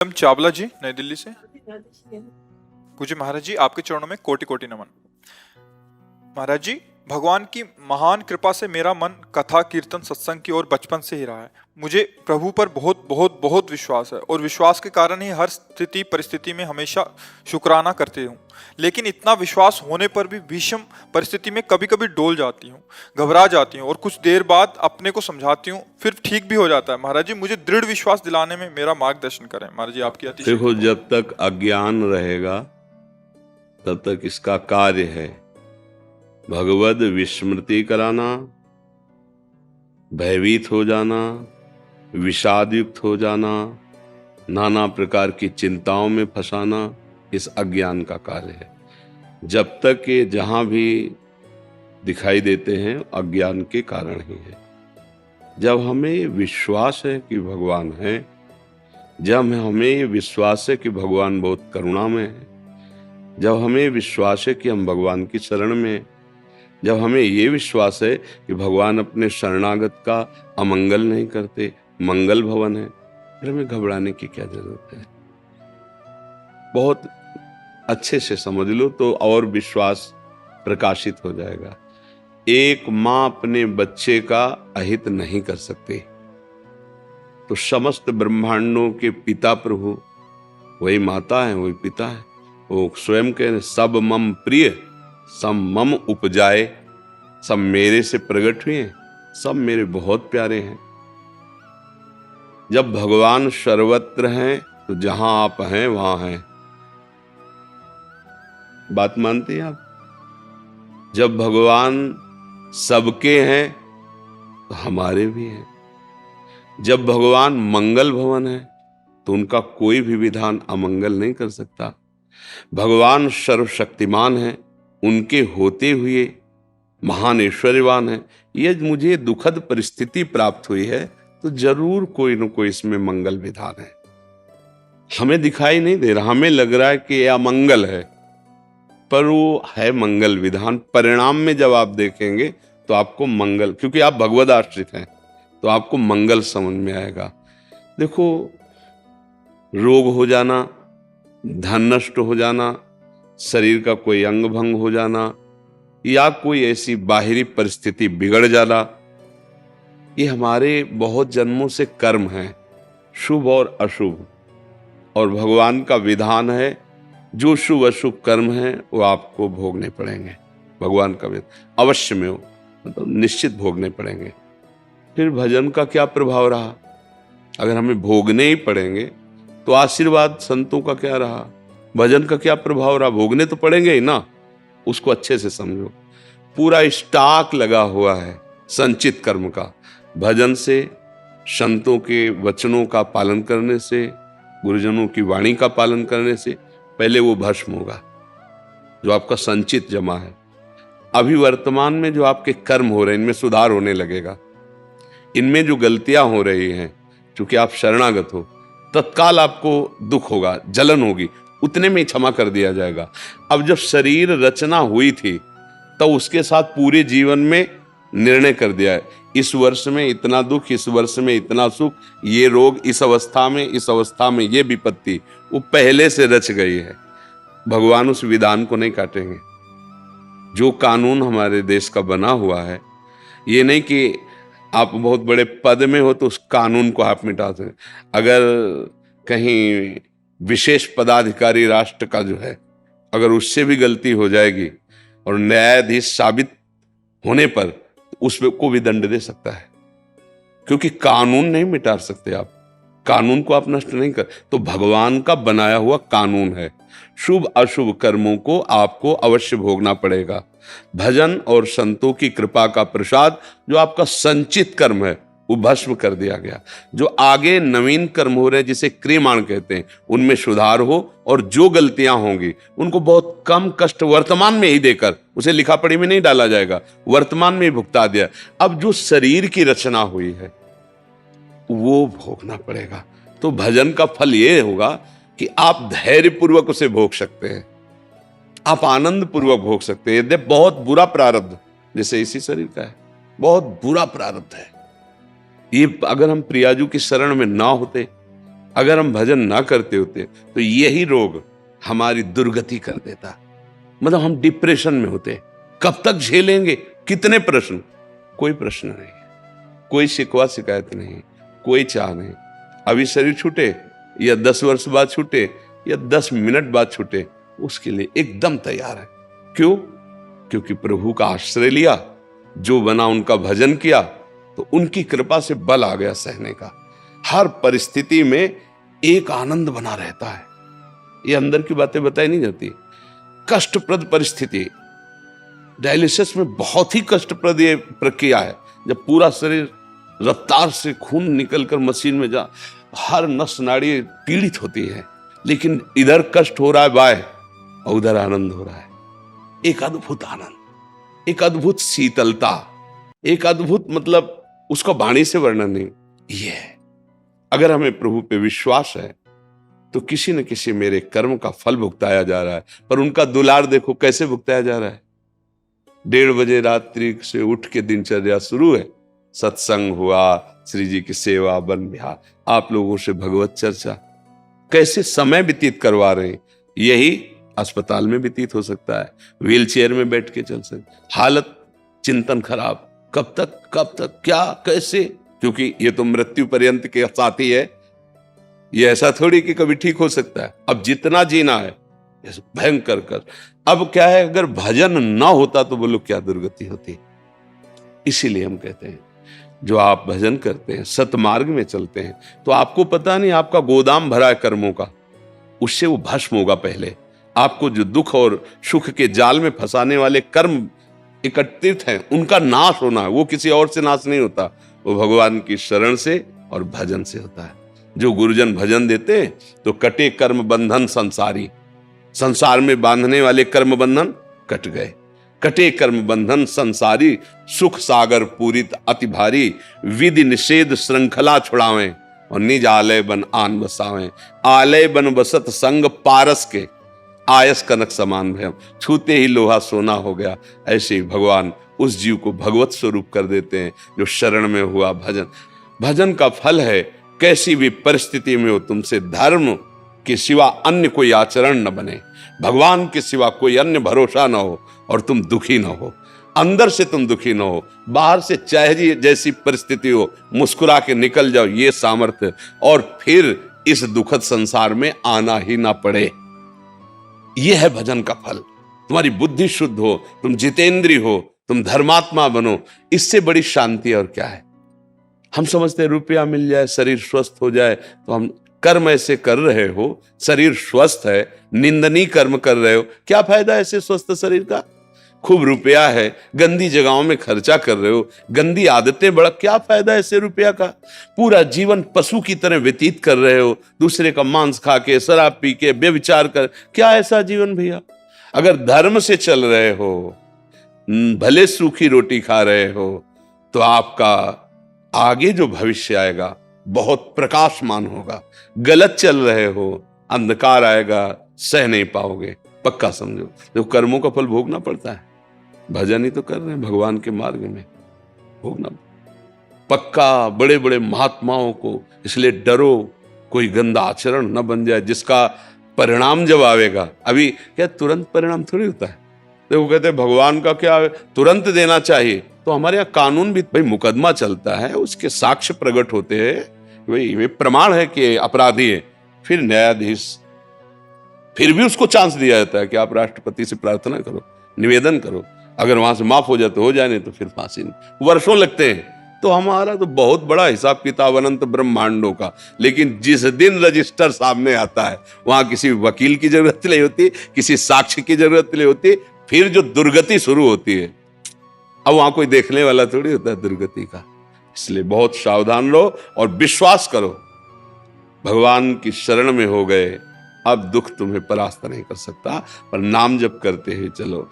M Chawla जी, नई दिल्ली से। पूज्य महाराज जी, आपके चरणों में कोटि कोटि नमन। महाराज जी, भगवान की महान कृपा से मेरा मन कथा कीर्तन सत्संग की ओर बचपन से ही रहा है। मुझे प्रभु पर बहुत बहुत बहुत विश्वास है और विश्वास के कारण ही हर स्थिति परिस्थिति में हमेशा शुक्राना करती हूँ। लेकिन इतना विश्वास होने पर भी विषम परिस्थिति में कभी कभी डोल जाती हूँ, घबरा जाती हूँ और कुछ देर बाद अपने को समझाती हूँ, फिर ठीक भी हो जाता है। महाराज जी, मुझे दृढ़ विश्वास दिलाने में मेरा मार्गदर्शन करें। महाराज जी, आपकी अतिशय। देखो, जब तक अज्ञान रहेगा तब तक इसका कार्य है भगवद विस्मृति कराना, भयभीत हो जाना, विषाद युक्त हो जाना, नाना प्रकार की चिंताओं में फंसाना, इस अज्ञान का कार्य है। जब तक ये जहां भी दिखाई देते हैं अज्ञान के कारण ही है। जब हमें विश्वास है कि भगवान है, जब हमें ये विश्वास है कि भगवान बहुत करुणा में है, जब हमें विश्वास है कि हम भगवान की शरण में हैं, जब हमें ये विश्वास है कि भगवान अपने शरणागत का अमंगल नहीं करते, मंगल भवन है, फिर हमें घबराने की क्या जरूरत है। बहुत अच्छे से समझ लो तो और विश्वास प्रकाशित हो जाएगा। एक माँ अपने बच्चे का अहित नहीं कर सकती, तो समस्त ब्रह्मांडों के पिता प्रभु वही माता है, वही पिता है। वो स्वयं कह सब मम प्रिय, सब मम उपजाए, सब मेरे से प्रकट हुए, सब मेरे बहुत प्यारे हैं। जब भगवान सर्वत्र हैं तो जहां आप हैं वहां हैं। बात मानते हैं आप? जब भगवान सबके हैं तो हमारे भी हैं। जब भगवान मंगल भवन है तो उनका कोई भी विधान अमंगल नहीं कर सकता। भगवान सर्वशक्तिमान है, उनके होते हुए महान ऐश्वर्यवान है। ये मुझे दुखद परिस्थिति प्राप्त हुई है तो जरूर कोई न कोई इसमें मंगल विधान है। हमें दिखाई नहीं दे रहा, हमें लग रहा है कि यह अमंगल है, पर वो है मंगल विधान। परिणाम में जब आप देखेंगे तो आपको मंगल, क्योंकि आप भगवद आश्रित हैं, तो आपको मंगल समझ में आएगा। देखो, रोग हो जाना, धन नष्ट हो जाना, शरीर का कोई अंग भंग हो जाना, या कोई ऐसी बाहरी परिस्थिति बिगड़ जाना, ये हमारे बहुत जन्मों से कर्म है, शुभ और अशुभ। और भगवान का विधान है जो शुभ अशुभ कर्म है वो आपको भोगने पड़ेंगे। भगवान का विधान अवश्य में हो, मतलब निश्चित भोगने पड़ेंगे। फिर भजन का क्या प्रभाव रहा? अगर हमें भोगने ही पड़ेंगे तो आशीर्वाद संतों का क्या रहा? भजन का क्या प्रभाव रहा? भोगने तो पड़ेंगे ही ना। उसको अच्छे से समझो। पूरा स्टॉक लगा हुआ है संचित कर्म का। भजन से, संतों के वचनों का पालन करने से, गुरुजनों की वाणी का पालन करने से पहले वो भस्म होगा जो आपका संचित जमा है। अभी वर्तमान में जो आपके कर्म हो रहे हैं इनमें सुधार होने लगेगा। इनमें जो गलतियां हो रही हैं, क्योंकि आप शरणागत हो, तत्काल आपको दुख होगा, जलन होगी, उतने में क्षमा कर दिया जाएगा। अब जब शरीर रचना हुई थी तो उसके साथ पूरे जीवन में निर्णय कर दिया है, इस वर्ष में इतना दुख, इस वर्ष में इतना सुख, ये रोग इस अवस्था में, इस अवस्था में ये विपत्ति, वो पहले से रच गई है। भगवान उस विधान को नहीं काटेंगे। जो कानून हमारे देश का बना हुआ है, ये नहीं कि आप बहुत बड़े पद में हो तो उस कानून को आप मिटा दें। अगर कहीं विशेष पदाधिकारी राष्ट्र का जो है, अगर उससे भी गलती हो जाएगी और न्यायाधीश साबित होने पर उसको भी दंड दे सकता है, क्योंकि कानून नहीं मिटा सकते आप। कानून को आप नष्ट नहीं कर, तो भगवान का बनाया हुआ कानून है। शुभ अशुभ कर्मों को आपको अवश्य भोगना पड़ेगा। भजन और संतों की कृपा का प्रसाद, जो आपका संचित कर्म है वो भस्म कर दिया गया। जो आगे नवीन कर्म हो रहे हैं, जिसे क्रियमाण कहते हैं, उनमें सुधार हो, और जो गलतियां होंगी उनको बहुत कम कष्ट वर्तमान में ही देकर, उसे लिखा पढ़ी में नहीं डाला जाएगा, वर्तमान में ही भुगता दिया। अब जो शरीर की रचना हुई है वो भोगना पड़ेगा। तो भजन का फल ये होगा कि आप धैर्य पूर्वक उसे भोग सकते हैं, आप आनंद पूर्वक भोग सकते हैं। यदि बहुत बुरा प्रारब्ध, जैसे इसी शरीर का है, बहुत बुरा प्रारब्ध है, ये अगर हम प्रियाजू की शरण में ना होते अगर हम भजन ना करते होते तो यही रोग हमारी दुर्गति कर देता, मतलब हम डिप्रेशन में होते। कब तक झेलेंगे? कितने प्रश्न? कोई प्रश्न नहीं, कोई शिकवा शिकायत नहीं, कोई चाह नहीं। अभी शरीर छूटे या 10 वर्ष बाद छूटे या 10 मिनट बाद छूटे, उसके लिए एकदम तैयार है। क्यों? क्योंकि प्रभु का आश्रय लिया, जो बना उनका भजन किया, तो उनकी कृपा से बल आ गया सहने का। हर परिस्थिति में एक आनंद बना रहता है। ये अंदर की बातें बताई नहीं जाती। कष्टप्रद परिस्थिति, डायलिसिस में बहुत ही कष्टप्रद ये प्रक्रिया है, जब पूरा शरीर रफ्तार से खून निकलकर मशीन में जा, हर नस नाड़ी पीड़ित होती है, लेकिन इधर कष्ट हो रहा है बाय और उधर आनंद हो रहा है। एक अद्भुत आनंद, एक अद्भुत शीतलता, एक अद्भुत, मतलब उसका वाणी से वर्णन नहीं। ये है, अगर हमें प्रभु पे विश्वास है तो किसी न किसी मेरे कर्म का फल भुगताया जा रहा है। पर उनका दुलार देखो कैसे भुगताया जा रहा है। 1:30 बजे रात्रि से उठ के दिनचर्या शुरू है, सत्संग हुआ, श्री जी की सेवा, वन विहार, आप लोगों से भगवत चर्चा, कैसे समय व्यतीत करवा रहे हैं। यही अस्पताल में व्यतीत हो सकता है, व्हील चेयर में बैठ के चल सकते। हालत चिंतन खराब, कब तक कब तक, क्या कैसे, क्योंकि ये तो मृत्यु पर्यंत के साथी है। ये ऐसा थोड़ी कि कभी ठीक हो सकता है। अब जितना जीना है भयंकर कर। अब क्या है, अगर भजन ना होता तो बोलो क्या दुर्गति होती। इसीलिए हम कहते हैं जो आप भजन करते हैं, सतमार्ग में चलते हैं, तो आपको पता नहीं आपका गोदाम भरा है कर्मों का, उससे वो भस्म होगा। पहले आपको जो दुख और सुख के जाल में फंसाने वाले कर्म एकत्रित हैं, उनका नाश होना है। वो किसी और से नाश नहीं होता, वो भगवान की शरण से और भजन से होता है। जो गुरुजन भजन देते हैं तो कटे कर्म बंधन संसारी, संसार में बांधने वाले कर्म बंधन कट गए। कटे कर्म बंधन संसारी, सुख सागर पूरित अति भारी, विधि निषेध श्रृंखला छुड़ावें और निज आलय बन आन बसावें। आलय बन बसत संग पारस के, आयस कनक समान भयम, छूते ही लोहा सोना हो गया। ऐसे ही भगवान उस जीव को भगवत स्वरूप कर देते हैं जो शरण में हुआ। भजन, भजन का फल है कैसी भी परिस्थिति में हो तुमसे धर्म के सिवा अन्य कोई आचरण न बने, भगवान के सिवा कोई अन्य भरोसा न हो और तुम दुखी न हो। अंदर से तुम दुखी न हो, बाहर से चाहे जैसी परिस्थिति हो मुस्कुरा के निकल जाओ, ये सामर्थ्य, और फिर इस दुखद संसार में आना ही ना पड़े। यह है भजन का फल। तुम्हारी बुद्धि शुद्ध हो, तुम जितेंद्री हो, तुम धर्मात्मा बनो, इससे बड़ी शांति और क्या है। हम समझते हैं रुपया मिल जाए, शरीर स्वस्थ हो जाए, तो हम कर्म ऐसे कर रहे हो, शरीर स्वस्थ है, निंदनीय कर्म कर रहे हो, क्या फायदा ऐसे स्वस्थ शरीर का। खूब रुपया है, गंदी जगहों में खर्चा कर रहे हो, गंदी आदतें, बड़ा क्या फायदा ऐसे रुपया का। पूरा जीवन पशु की तरह व्यतीत कर रहे हो, दूसरे का मांस खा के, शराब पी के, व्यभिचार कर, क्या ऐसा जीवन भैया। अगर धर्म से चल रहे हो, भले सूखी रोटी खा रहे हो, तो आपका आगे जो भविष्य आएगा बहुत प्रकाशमान होगा। गलत चल रहे हो, अंधकार आएगा, सह नहीं पाओगे, पक्का समझो। जो कर्मों का फल भोगना पड़ता है, भजन ही तो कर रहे हैं भगवान के मार्ग में, भोगना पक्का। बड़े बड़े महात्माओं को इसलिए डरो, कोई गंदा आचरण न बन जाए जिसका परिणाम जब आवेगा, अभी क्या तुरंत परिणाम थोड़ी होता है। तो वो कहते हैं भगवान का क्या तुरंत देना चाहिए, तो हमारे यहाँ कानून भी, भाई मुकदमा चलता है, उसके साक्ष्य प्रकट होते हैं, वही वे प्रमाण है कि अपराधी है, फिर न्यायाधीश, फिर भी उसको चांस दिया जाता है कि आप राष्ट्रपति से प्रार्थना करो, निवेदन करो, अगर वहां से माफ हो जाए तो हो जाए, नहीं तो फिर फांसी। वर्षों लगते हैं। तो हमारा तो बहुत बड़ा हिसाब किताब अनंत ब्रह्मांडों का, लेकिन जिस दिन रजिस्टर सामने आता है वहां किसी वकील की जरूरत नहीं होती, किसी साक्ष्य की जरूरत नहीं होती, फिर जो दुर्गति शुरू होती है, अब वहां कोई देखने वाला थोड़ी होता है दुर्गति का। इसलिए बहुत सावधान रहो और विश्वास करो, भगवान की शरण में हो गए, अब दुख तुम्हें परास्त नहीं कर सकता। पर नाम जप करते हुए चलो,